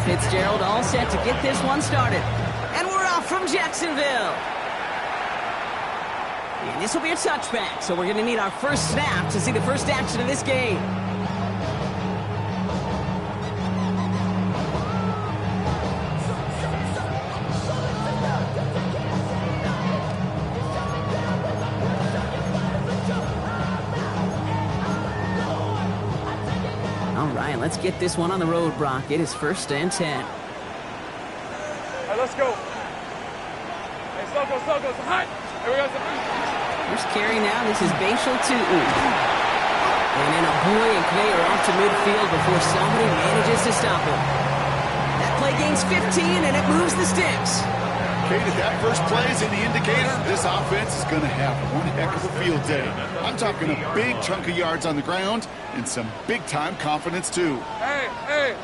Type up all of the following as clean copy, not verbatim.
Fitzgerald all set to get this one started. And we're off from Jacksonville. And this will be a touchback, so we're going to need our first snap to see the first action of this game. All right, let's get this one on the road, Brock. It is 1st and 10. All right, let's go. Hey, slow go, hot. Here we go. First carry now, this is Bashal Tootin. And then a buoyant conveyor off to midfield before somebody manages to stop him. That play gains 15, and it moves the sticks. Kate, if that first play is in the indicator, this offense is going to have one heck of a field day. I'm talking a big chunk of yards on the ground and some big-time confidence, too. Hey.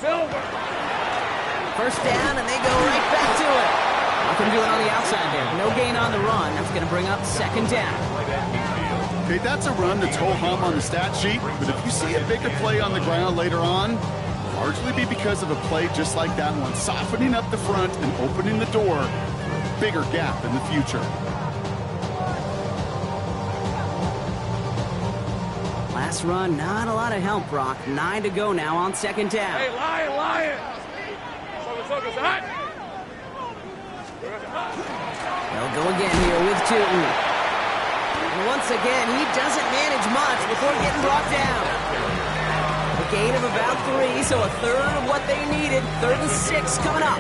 Silver. First down, and they go right back to it. Nothing doing on the outside there. No gain on the run. That's going to bring up 2nd down. Okay, that's a run that's ho-hum on the stat sheet, but if you see a bigger play on the ground later on, largely be because of a play just like that one, softening up the front and opening the door for a bigger gap in the future. Last run, not a lot of help, Brock. 9 to go now on 2nd down. Hey, lion. Focus, hot. They'll go again here with Tootin. And once again, he doesn't manage much before getting brought down. A gain of about 3, so a third of what they needed. 3rd and 6 coming up.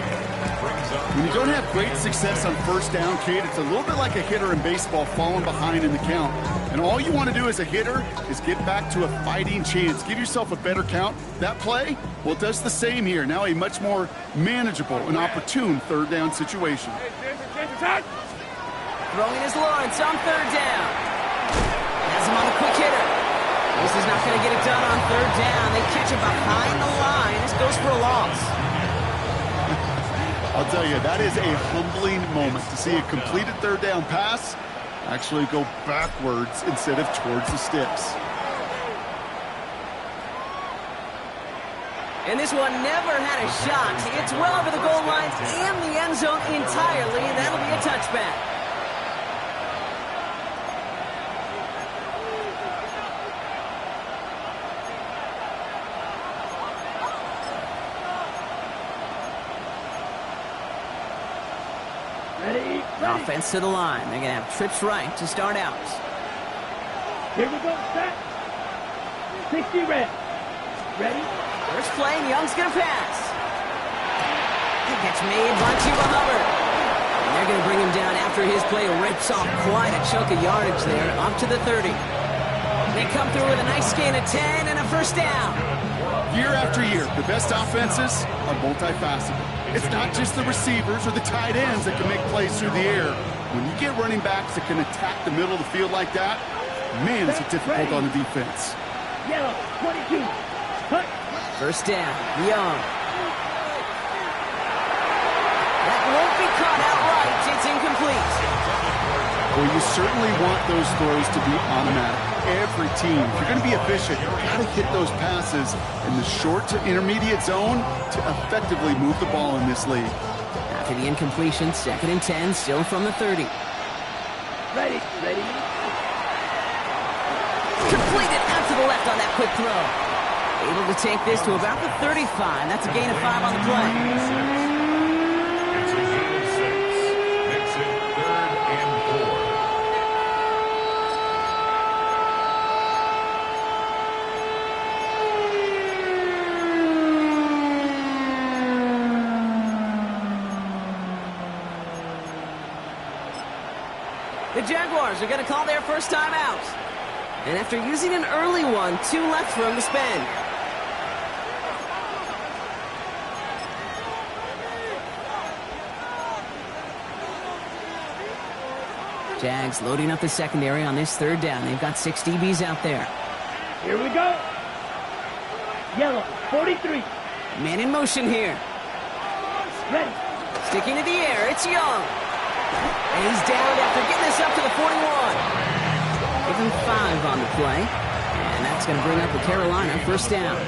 When you don't have great success on 1st down, Kate, it's a little bit like a hitter in baseball falling behind in the count. And all you want to do as a hitter is get back to a fighting chance. Give yourself a better count. That play, well, it does the same here. Now a much more manageable and opportune 3rd down situation. Throwing is Lawrence on 3rd down. Has him on the quick hitter. This is not going to get it done on 3rd down. They catch it behind the line. This goes for a loss. I'll tell you, that is a humbling moment to see a completed 3rd down pass actually go backwards instead of towards the sticks. And this one never had a shot. It's well over the goal line and the end zone entirely. That'll be a touchback. Ready. Offense to the line. They're going to have trips right to start out. Here we go, set. 60 red. Ready? First play, and Young's going to pass. The catch made by Chuba Hubbard. And they're going to bring him down after his play rips off quite a chunk of yardage there, up to the 30. They come through with a nice gain of 10 and a 1st down. Year after year, the best offenses are multifaceted. It's not just the receivers or the tight ends that can make plays through the air. When you get running backs that can attack the middle of the field like that, man, is it difficult on the defense. Yellow, 22. Cut. First down, Young. That won't be caught outright. It's incomplete. Well, you certainly want those throws to be automatic. Every team, if you're going to be efficient, you've got to hit those passes in the short to intermediate zone to effectively move the ball in this league. After the incompletion, 2nd and 10, still from the 30. Ready. Completed out to the left on that quick throw. Able to take this to about the 35. That's a gain of 5 on the play. It's a gain of 6. Makes it 3rd and 4. The Jaguars are going to call their first time out. And after using an early one, 2 left for him to spend. Jags loading up the secondary on this 3rd down. They've got 6 DBs out there. Here we go. Yellow, 43. Man in motion here. Ready. Sticking to the air, it's Young. And he's down after getting this up to the 41. on the play. And that's going to bring up a Carolina first down.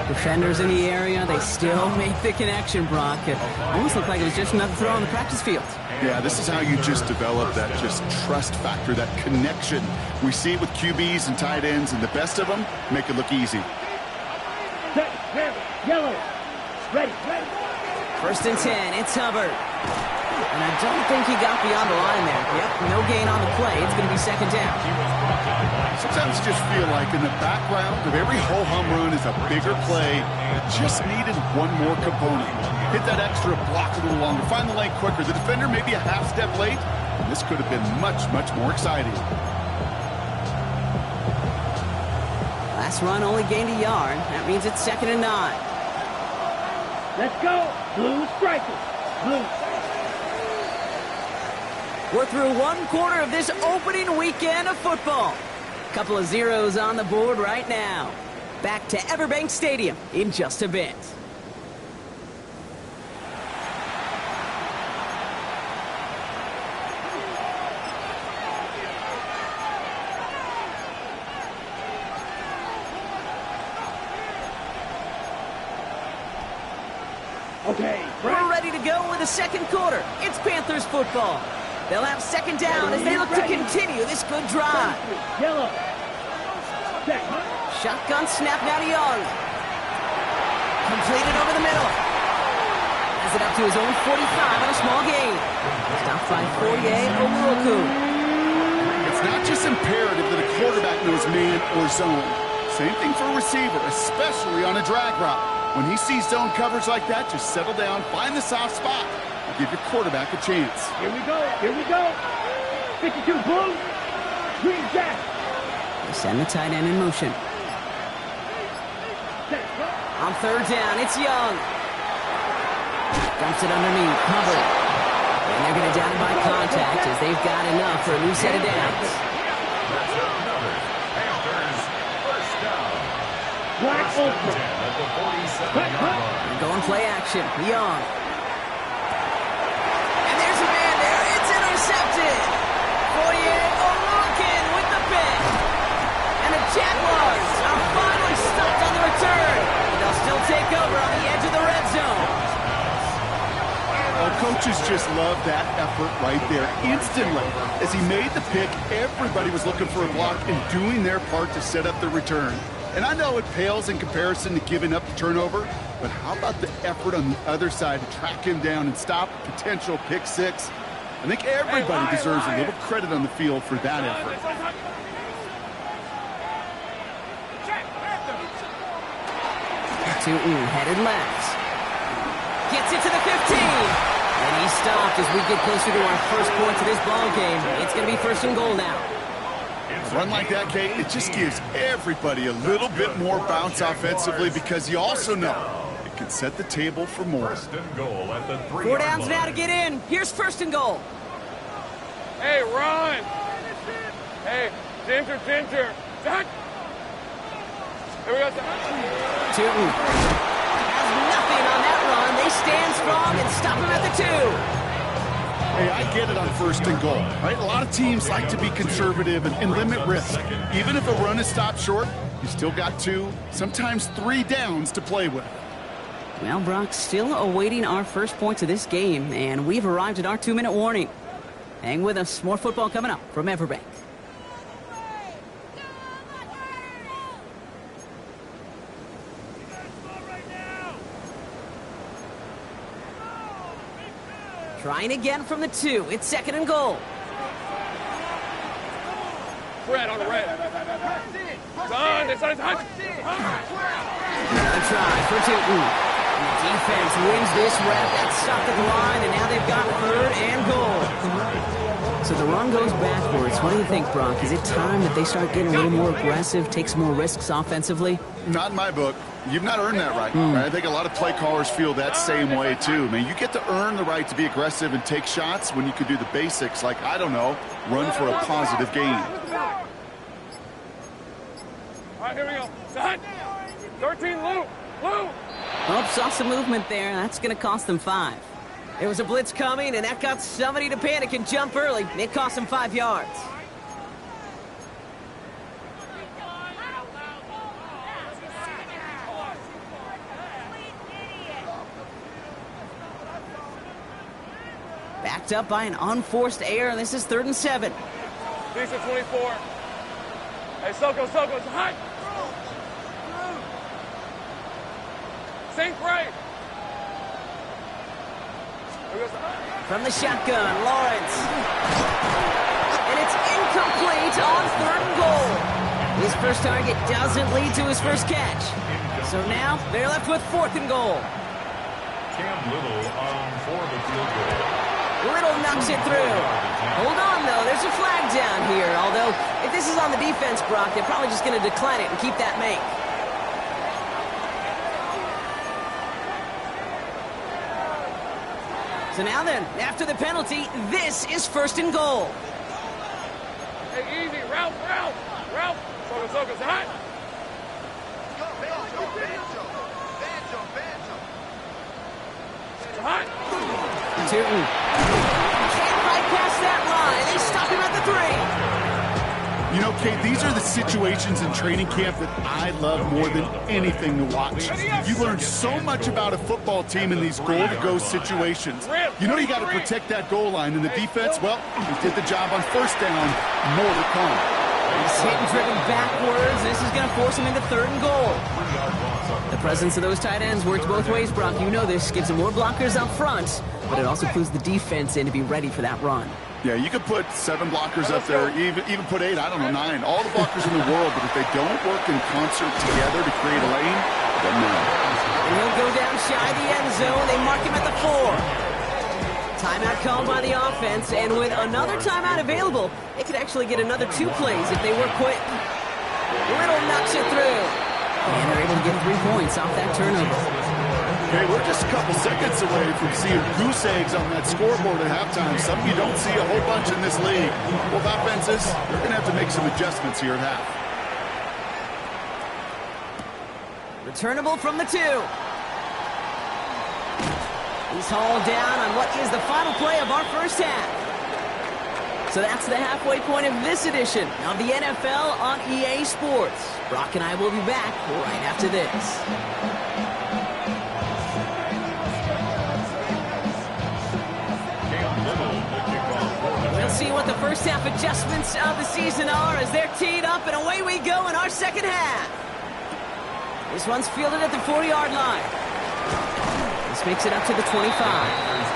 Defenders in the area, they still make the connection, Brock. It almost looked like it was just another throw on the practice field. Yeah, this is how you just develop that just trust factor, that connection. We see it with QBs and tight ends, and the best of them make it look easy. Yellow. Ready. First and 10, it's Hubbard. And I don't think he got beyond the line there. Yep, no gain on the play. It's going to be second down. Sometimes you just feel like in the background of every ho-hum run is a bigger play. Just needed one more component. Hit that extra block a little longer. Find the lane quicker. The defender may be a half step late, and this could have been much, much more exciting. Last run only gained a yard. That means it's second and 9. Let's go. Blue strikers. Blue. We're through one quarter of this opening weekend of football. Couple of zeros on the board right now. Back to Everbank Stadium in just a bit. Okay. We're ready to go with the second quarter. It's Panthers football. They'll have second down as they look to continue this good drive. Yellow. Check. Shotgun snap now to Young. Completed over the middle. Has it up to his own 45 on a small gain. Stopped by Fourier Oluoku. It's not just imperative that a quarterback knows man or zone. Same thing for a receiver, especially on a drag route. When he sees zone coverage like that, just settle down, find the soft spot, and give your quarterback a chance. Here we go. 52 blue. Green Jack. They send the tight end in motion. On third down, it's Young. Dumps it underneath, Hubbard. And they're going to down him by contact as they've got enough for a new set of downs. Black Ultra. Going play action, Young. And there's a man there, it's intercepted. Fourier Oluoku with the pick. And the Jaguars are finally stopped on the return. They'll still take over on the edge of the red zone. Well, coaches just love that effort right there. Instantly, as he made the pick, everybody was looking for a block and doing their part to set up the return. And I know it pales in comparison to giving up the turnover, but how about the effort on the other side to track him down and stop a potential pick six? I think everybody deserves a little credit on the field for that effort. Tootin headed left. Gets it to the 15. And he stopped as we get closer to our first point to this ball game. It's going to be first and goal now. A run like that, Kate, it just gives everybody a little bit more bounce offensively because you also know it can set the table for more. First and goal at the 3-yard Four downs line. now to get in. Here's first and goal. Hey, run! Hey, Ginger. Zach! Here we go, Zach. Tootin has nothing on that run. They stand strong and stop him at the 2. Hey, I get it on first and goal, right? A lot of teams like to be conservative and limit risk. Even if a run is stopped short, you still got 2, sometimes 3 downs to play with. Well, Brock, still awaiting our first points of this game, and we've arrived at our 2-minute warning. Hang with us. More football coming up from Everbank. Trying again from the 2. It's second and goal. Red on the red. Son, it's on his hut. Another try for Tootin. The defense wins this rep. That's stopped at the line, and now they've got third and goal. So the run goes backwards. What do you think, Brock? Is it time that they start getting a little more aggressive, take some more risks offensively? Not in my book. You've not earned that right. I think a lot of play callers feel that same way, too. I mean, you get to earn the right to be aggressive and take shots when you could do the basics, like, I don't know, run for a positive gain. All right, here we go. Son, 13, Lou. Oh, saw some movement there. That's going to cost them 5. There was a blitz coming, and that got somebody to panic and jump early. It cost them 5 yards. backed up by an unforced error, and this is 3rd and 7. Decent 24. Hey, Soko, it's hot. Sink right. From the shotgun, Lawrence. And it's incomplete on 3rd and goal. His first target doesn't lead to his first catch. So now they're left with 4th and goal. Cam Little for the field goal. Little knocks it through. Hold on, though. There's a flag down here. Although, if this is on the defense, Brock, they're probably just going to decline it and keep that make. So now then, after the penalty, this is 1st and goal. Hey, easy. Ralph. Soko, it's hot. It's hot. Tootin can't bypass that line. They stop him at the 3. You know, Kate, these are the situations in training camp that I love more than anything to watch. You learn so much about a football team in these goal-to-go situations. You know you got to protect that goal line, and the defense, well, they did the job on 1st down. More to come. He's hit and driven backwards. This is going to force him into 3rd and goal. The presence of those tight ends works both ways, Brock. You know this. Gives them more blockers up front, but it also clues the defense in to be ready for that run. Yeah, you could put 7 blockers up there, even put 8, I don't know, 9. All the blockers in the world, but if they don't work in concert together to create a lane, then no. And he'll go down shy of the end zone. They mark him at the 4. Timeout called by the offense, and with another timeout available, they could actually get another 2 plays if they work quick. Little knocks it through. And they're able to get 3 points off that turnover. Okay, we're just a couple seconds away from seeing goose eggs on that scoreboard at halftime. Something you don't see a whole bunch in this league. Both offenses, they're going to have to make some adjustments here at half. Returnable from the 2. He's hauled down on what is the final play of our first half. So that's the halfway point of this edition of the NFL on EA Sports. Brock and I will be back right after this. We'll see what the first half adjustments of the season are as they're teed up, and away we go in our second half. This one's fielded at the 40-yard line. This makes it up to the 25.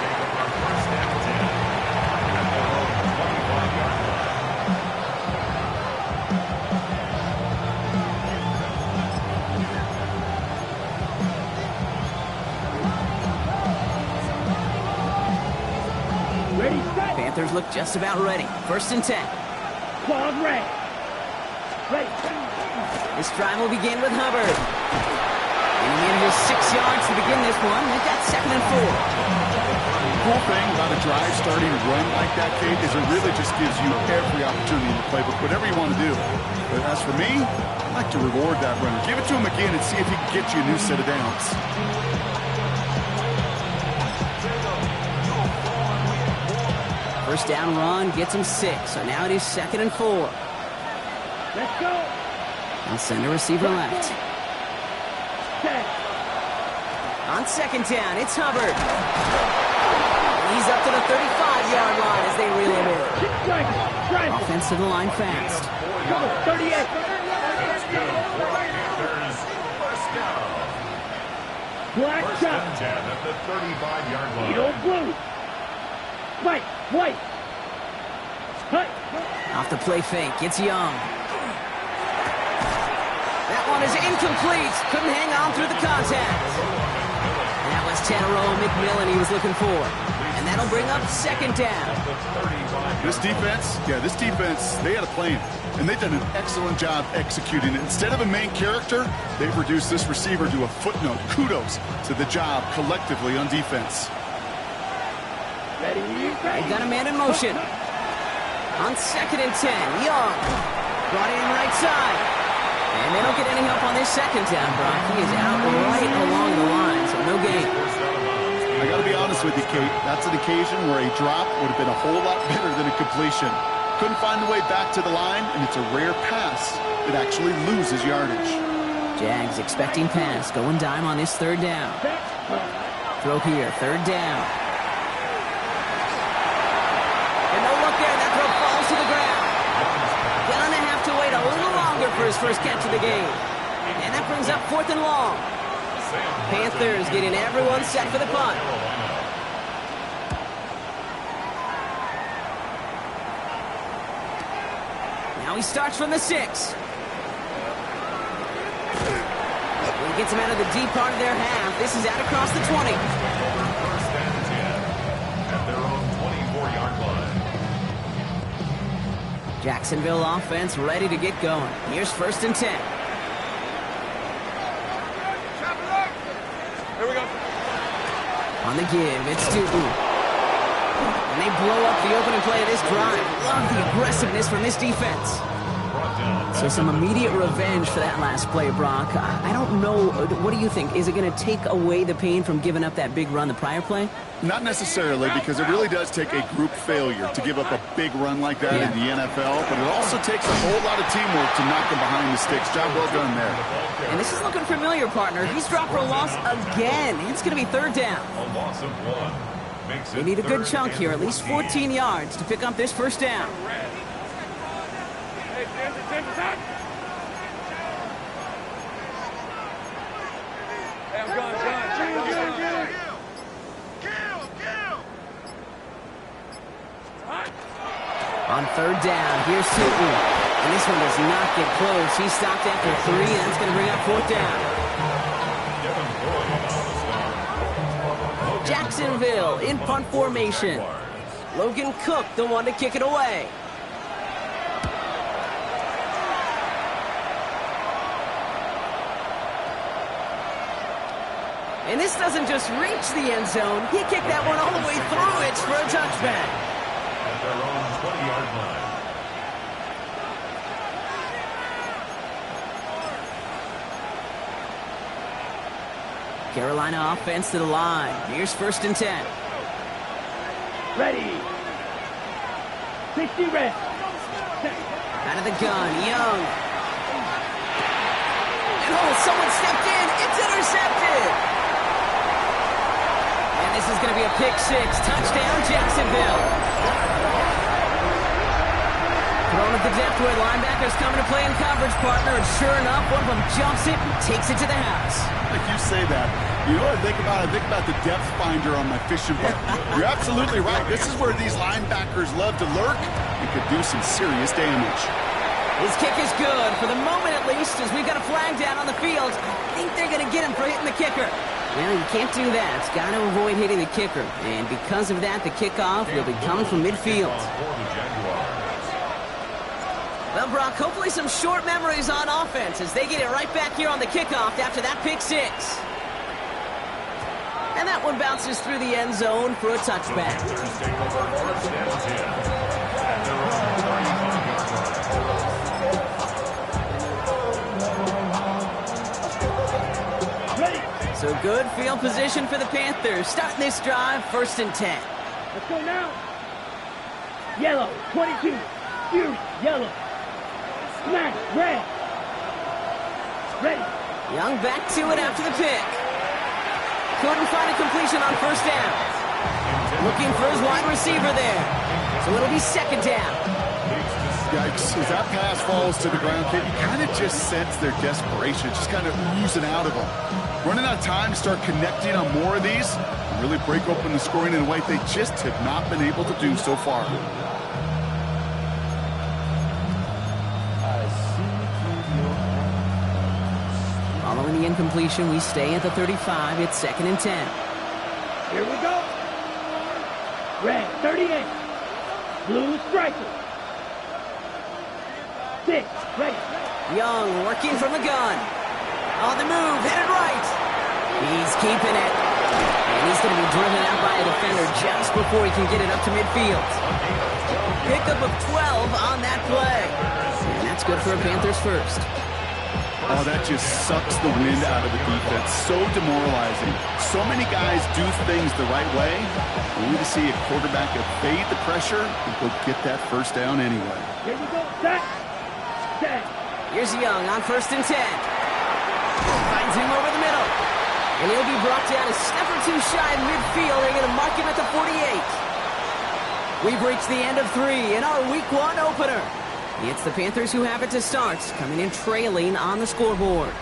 Panthers look just about ready. 1st and 10. Claws ready. This drive will begin with Hubbard. Getting in his 6 yards to begin this one. They've got 2nd and 4. The cool thing about a drive starting to run like that, Kate, is it really just gives you every opportunity in the playbook, whatever you want to do. But as for me, I like to reward that runner. Give it to him again and see if he can get you a new set of downs. First down run gets him 6. So now it is 2nd and 4. Let's go. They'll send a receiver left. On 2nd down, it's Hubbard. He's up to the 35-yard line as they reel him in. Offense to the line fast. Go, 38. Black shot. At the 35-yard line. Yellow blue. White. Hut. Off the play fake, it's Young. That one is incomplete. Couldn't hang on through the contact. That was Tannero McMillan he was looking for. And that'll bring up 2nd down. This defense, they had a plan. And they've done an excellent job executing it. Instead of a main character, they've reduced this receiver to a footnote. Kudos to the job collectively on defense. They've got a man in motion. On 2nd and 10, Young. Brought in right side. And they don't get any help on this 2nd down, Brock. He is out right along the line, so no gain. I got to be honest with you, Kate. That's an occasion where a drop would have been a whole lot better than a completion. Couldn't find the way back to the line, and it's a rare pass that actually loses yardage. Jags expecting pass, going dime on this 3rd down. Throw here, 3rd down. his first catch of the game. And that brings up 4th and long. Panthers getting everyone set for the punt. Now he starts from the 6. He gets him out of the deep part of their half. This is out across the 20. First and 10 at their own 24-yard line. Jacksonville offense ready to get going. Here's 1st and 10. Here we go. On the give, it's Newton. And they blow up the opening play of this drive. Love the aggressiveness from this defense. So some immediate revenge for that last play, Brock. I don't know. What do you think? Is it going to take away the pain from giving up that big run the prior play? Not necessarily, because it really does take a group failure to give up a big run like that in the NFL, but it also takes a whole lot of teamwork to knock them behind the sticks. Job well done there. And this is looking familiar, partner. He's dropped for a loss again. It's going to be 3rd down. A loss of 1. Makes it They need a good 3rd chunk and here, at least 14 yards to pick up this 1st down. Hey, 10 for time. Hey, I'm going. On 3rd down, here's Newton. And this one does not get close. He stopped after 3, and that's going to bring up 4th down. Jacksonville in punt formation. Logan Cook, the one to kick it away. And this doesn't just reach the end zone. He kicked that one all the way through. It's for a touchback. At their own 20-yard line. Carolina offense to the line. Here's 1st and 10. Ready. 60 red. Out of the gun, Young. And someone stepped in. It's intercepted. And this is going to be a pick 6. Touchdown, Jacksonville. Thrown at the depth where linebackers coming to play in coverage, partner. And sure enough, one of them jumps it and takes it to the house. Like you say that, you know what I think about? I think about the depth finder on my fishing boat. You're absolutely right. This is where these linebackers love to lurk and could do some serious damage. His kick is good, for the moment at least, as we've got a flag down on the field. I think they're going to get him for hitting the kicker. Well, you can't do that. It's got to avoid hitting the kicker. And because of that, the kickoff will be coming from midfield. Well, Brock, hopefully some short memories on offense as they get it right back here on the kickoff after that pick 6. And that one bounces through the end zone for a touchback. So good field position for the Panthers. Starting this drive, 1st and 10. Let's go now. Yellow, 22. Fury, yellow. Smash, red. Ready. Young back to it after the pick. Couldn't find a completion on 1st down. Looking for his wide receiver there. So it'll be 2nd down. Yikes. As that pass falls to the ground, kid, you kind of just sense their desperation. Just kind of oozing out of them. Running out of time to start connecting on more of these and really break open the scoring in a way they just have not been able to do so far. Following the incompletion, we stay at the 35. It's 2nd and 10. Here we go. Red, 38. Blue striker. 6, ready. Young working from the gun. On the move, headed right. He's keeping it. And he's going to be driven out by a defender just before he can get it up to midfield. Pickup of 12 on that play. And that's good for a Panthers first. Oh, that just sucks the wind out of the defense. So demoralizing. So many guys do things the right way. Only to see a quarterback evade the pressure and go get that 1st down anyway. Here we go. Set. Here's Young on 1st and 10. Finds him over the middle. And he'll be brought down a step or 2 shy of midfield. They're going to mark him at the 48. We've reached the end of 3 in our Week 1 opener. It's the Panthers who have it to start, coming in trailing on the scoreboard.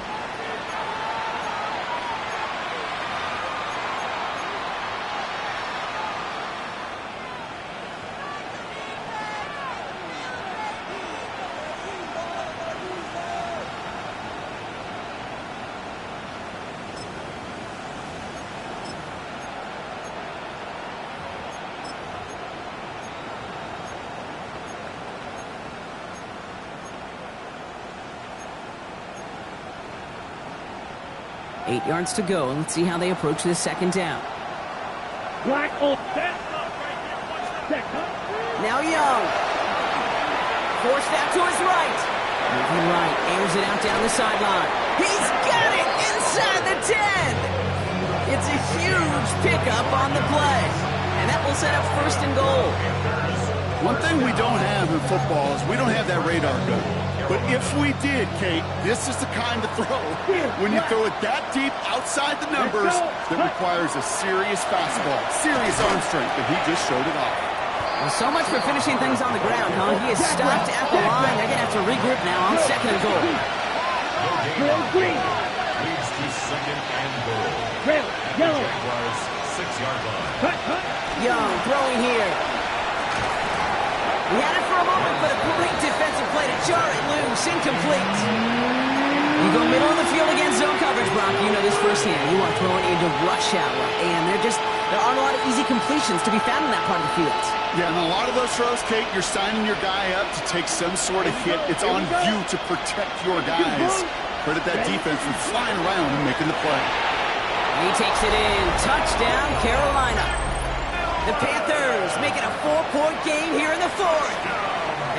Eight yards to go. Let's see how they approach this second down. Black on set. Now Young. Forced out to his right. Moving right. Airs it out down the sideline. He's got it inside the 10. It's a huge pickup on the play. And that will set up first and goal. One thing we don't have in football is we don't have that radar gun. But if we did, Kate, this is the kind of throw when you throw it that deep outside the numbers that requires a serious fastball, serious arm strength, and he just showed it off. Well, so much for finishing things on the ground, huh? He is stopped at the line. They're going to have to regroup now on second and goal. Leads to second and goal. Yellow. Jaguars 6-yard line. Young throwing here. He had it for a moment, but a great defensive play to jar it loose. Incomplete. You go middle of the field against zone coverage, Brock. You know this firsthand. You are throwing into rush hour, and there aren't a lot of easy completions to be found in that part of the field. Yeah, and a lot of those throws, Kate, you're signing your guy up to take some sort of hit. It's on you to protect your guys. Credit that defense for flying around and making the play. He takes it in. Touchdown, Carolina. The Panthers making a 4-point game here in the fourth.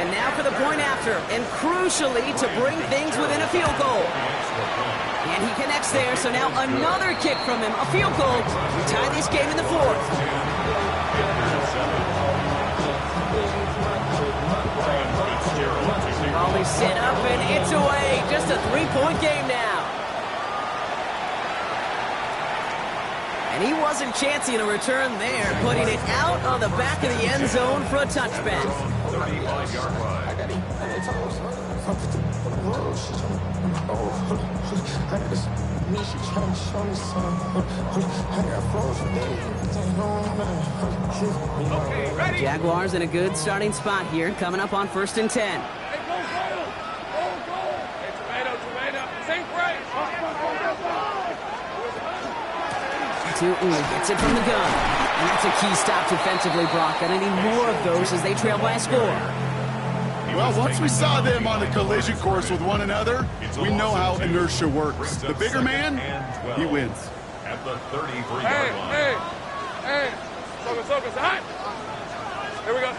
And now for the point after, and crucially to bring things within a field goal. And he connects there, so now another kick from him, a field goal, to tie this game in the fourth. Ball is set up, and it's away. Just a 3-point game now. And he wasn't chancing a return there, putting it out on the back of the end zone for a touchback. 35-yard line. Jaguars in a good starting spot here, coming up on 1st and 10. Hey, go! Hey, tomato. Same price. Gets it from the gun. And that's a key stop defensively, Brock. Gonna need more of those as they trail by a score. Well, once we saw them on the collision course with one another, we know how inertia works. The bigger man, he wins. At the 33-yard line. Hey. Focus. Hot. Here we go.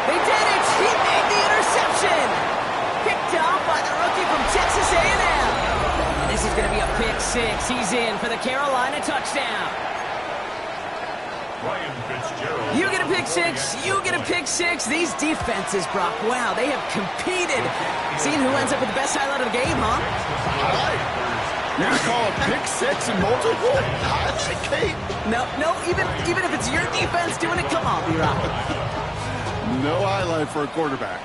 They did it! He made the interception! Picked off by the rookie from Texas A&M. This is going to be a pick six. He's in for the Carolina touchdown. Ryan Fitzgerald. You get a pick six. You get a pick six. These defenses, Brock, wow, they have competed. Seeing who ends up with the best highlight of the game, huh? Highlight? You're going to call a pick six and multiple? Highlight, Kate? No, even if it's your defense doing it, come on, B-Rock. No highlight for a quarterback.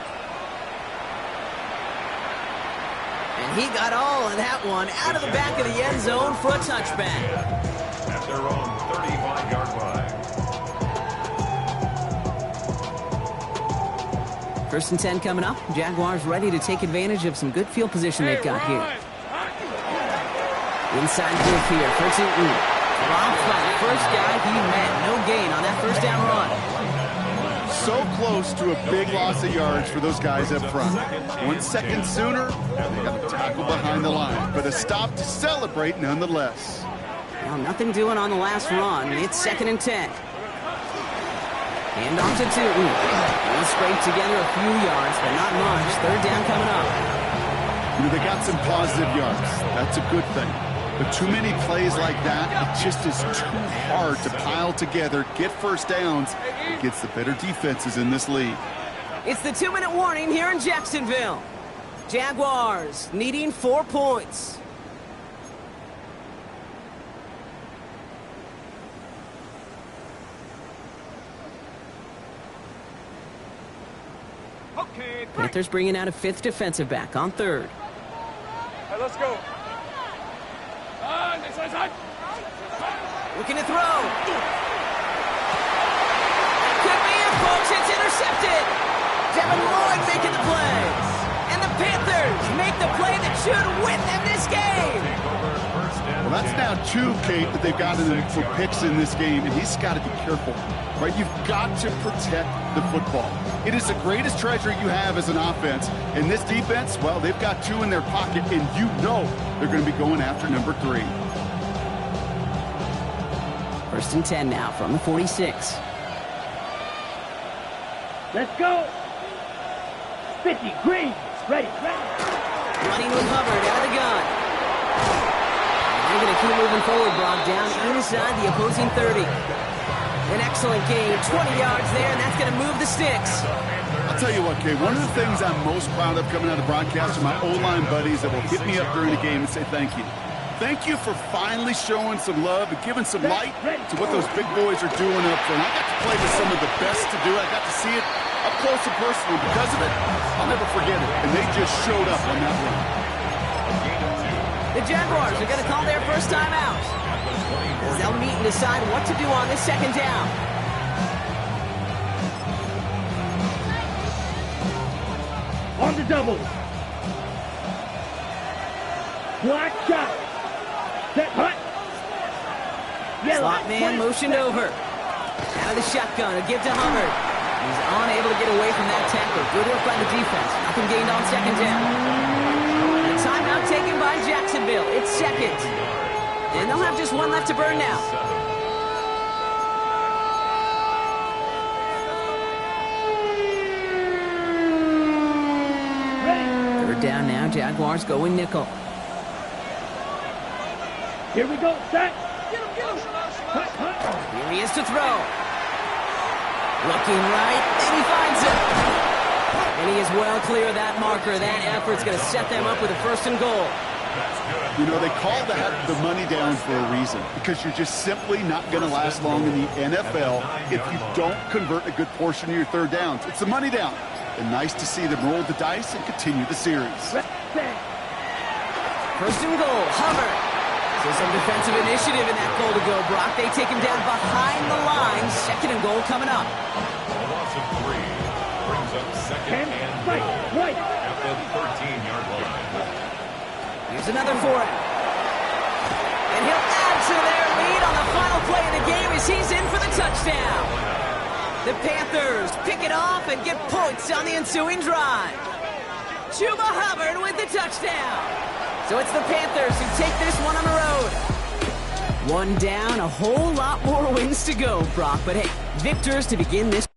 And he got all of that one out of the back of the end zone for a touchback. At their own 35-yard line. 1st and 10 coming up. Jaguars ready to take advantage of some good field position they've got here. Inside group here for Tootin. Dropped by the first guy he met. No gain on that first down run. So close to a big loss of yards for those guys up front. 1 second sooner, they have a tackle behind the line. But a stop to celebrate nonetheless. Well, nothing doing on the last run. It's 2nd and 10. Hand off to Tootin. He'll scrape together a few yards, but not much. 3rd down coming up. You know, they got some positive yards. That's a good thing. But too many plays like that, it just is too hard to pile together, get first downs against the better defenses in this league. It's the 2-minute warning here in Jacksonville. Jaguars needing 4 points. Panthers bringing out a fifth defensive back on third. Hey, let's go. Next side. Looking to throw. That could be it, folks. It's intercepted. Devin Lloyd making the play. And the Panthers make the play that should win them this game. Well, that's now 2, Kate, that they've gotten for picks in this game, and he's got to be careful, right? You've got to protect the football. It is the greatest treasure you have as an offense. And this defense, well, they've got 2 in their pocket, and you know they're going to be going after number 3. First and 10 now from the 46. Let's go. 50, green. Ready. Running with Hubbard out of the gun. They're going to keep moving forward, Brock, down inside the opposing 30. An excellent game, 20 yards there, and that's going to move the sticks. I'll tell you what, Kate, one of the things I'm most proud of coming out of the broadcast are my O-line buddies that will hit me up during the game and say thank you. Thank you for finally showing some love and giving some light to what those big boys are doing up front. I got to play with some of the best to do it. I got to see it up close and personal. Because of it, I'll never forget it. And they just showed up on that run. The Jaguars are going to call their first time out. As they'll meet and decide what to do on this second down. On the double. Black shot. Set hut. Slot man motioned over. Out of the shotgun, a give to Hubbard. He's unable to get away from that tackle. Good work by the defense. Nothing gained on second down. And a timeout taken by Jacksonville. It's second. And they'll have just one left to burn now. Third down now, Jaguars going nickel. Here we go, set. Here he is to throw. Looking right, and he finds it. And he is well clear of that marker. That effort's going to set them up with a first and goal. You know, they call that the money down for a reason, because you're just simply not going to last long in the NFL if you don't convert a good portion of your third downs. It's the money down. And nice to see them roll the dice and continue the series. First and goal, Hubbard. So some defensive initiative in that goal to go, Brock. They take him down behind the line. Second and goal coming up. A loss of 3 brings up second and goal at the 13-yard line. Here's another for him. And he'll add to their lead on the final play of the game as he's in for the touchdown. The Panthers pick it off and get points on the ensuing drive. Chuba Hubbard with the touchdown. So it's the Panthers who take this one on the road. One down, a whole lot more wins to go, Brock. But hey, victors to begin this.